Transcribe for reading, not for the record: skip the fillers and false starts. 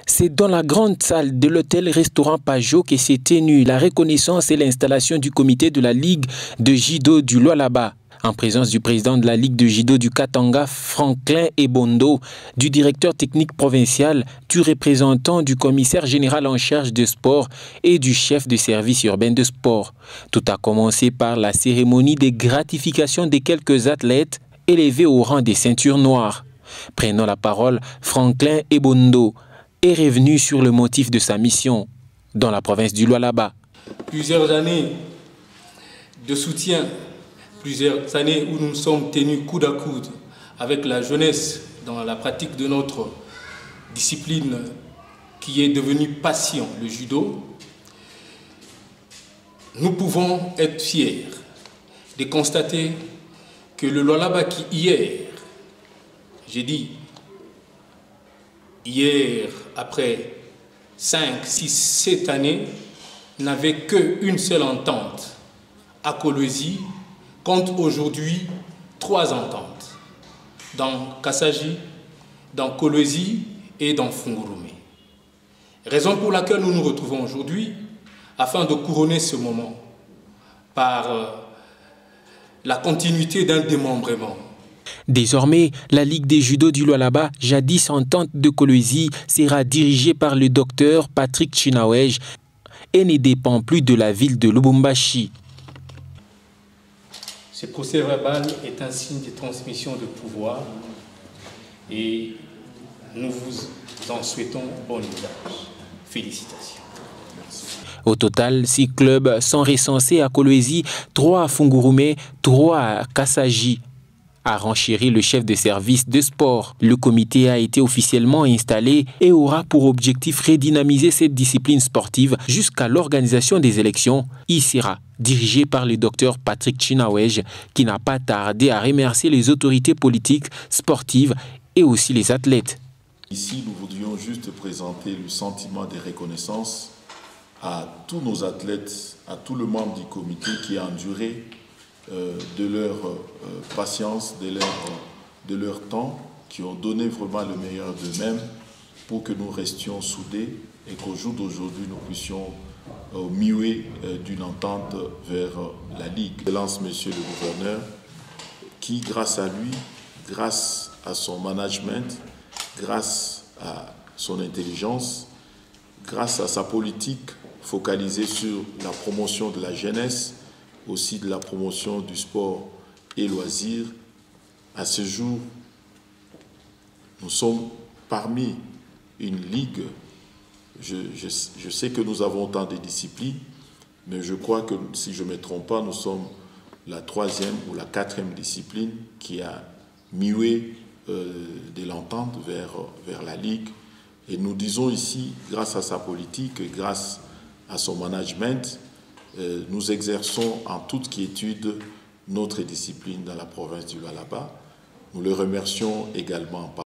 C'est dans la grande salle de l'hôtel-restaurant Pajot que s'est tenue la reconnaissance et l'installation du comité de la Ligue de Judo du Lualaba, en présence du président de la Ligue de Judo du Katanga, Franklin Ebondo, du directeur technique provincial, du représentant du commissaire général en charge de sport et du chef de service urbain de sport. Tout a commencé par la cérémonie de gratification de quelques athlètes élevés au rang des ceintures noires. Prenant la parole, Franklin Ebondo est revenu sur le motif de sa mission dans la province du Lualaba. Plusieurs années de soutien, plusieurs années où nous nous sommes tenus coude à coude avec la jeunesse dans la pratique de notre discipline qui est devenue passion, le judo. Nous pouvons être fiers de constater que le Lualaba qui hier, j'ai dit, hier, après 5, 6, 7 années, n'avait qu'une seule entente à Kolwezi, compte aujourd'hui 3 ententes, dans Kassaji, dans Kolwezi et dans Fungurume. Raison pour laquelle nous nous retrouvons aujourd'hui, afin de couronner ce moment par la continuité d'un démembrement. Désormais, la Ligue des judo du Lualaba, jadis entente de Kolwezi, sera dirigée par le docteur Patrick Chinawege et ne dépend plus de la ville de Lubumbashi. Ce procès verbal est un signe de transmission de pouvoir et nous vous en souhaitons bon usage. Félicitations. Au total, 6 clubs sont recensés à Kolwezi, 3 à Fungurume, 3 à Kassaji, a renchéri le chef de service de sport. Le comité a été officiellement installé et aura pour objectif redynamiser cette discipline sportive jusqu'à l'organisation des élections. Il sera dirigé par le docteur Patrick Chinawege, qui n'a pas tardé à remercier les autorités politiques, sportives et aussi les athlètes. Ici, nous voudrions juste présenter le sentiment de reconnaissance à tous nos athlètes, à tout le membre du comité qui a enduré de leur patience, de leur temps, qui ont donné vraiment le meilleur d'eux-mêmes pour que nous restions soudés et qu'au jour d'aujourd'hui, nous puissions muer d'une entente vers la Ligue. Je lance Monsieur le gouverneur qui, grâce à lui, grâce à son management, grâce à son intelligence, grâce à sa politique focalisée sur la promotion de la jeunesse, aussi de la promotion du sport et loisirs, à ce jour, nous sommes parmi une ligue. Je sais que nous avons tant de disciplines, mais je crois que, si je ne me trompe pas, nous sommes la 3e ou la 4e discipline qui a mué de l'entente vers la ligue. Et nous disons ici, grâce à sa politique et grâce à son management, nous exerçons en toute quiétude notre discipline dans la province du Lualaba. Nous le remercions également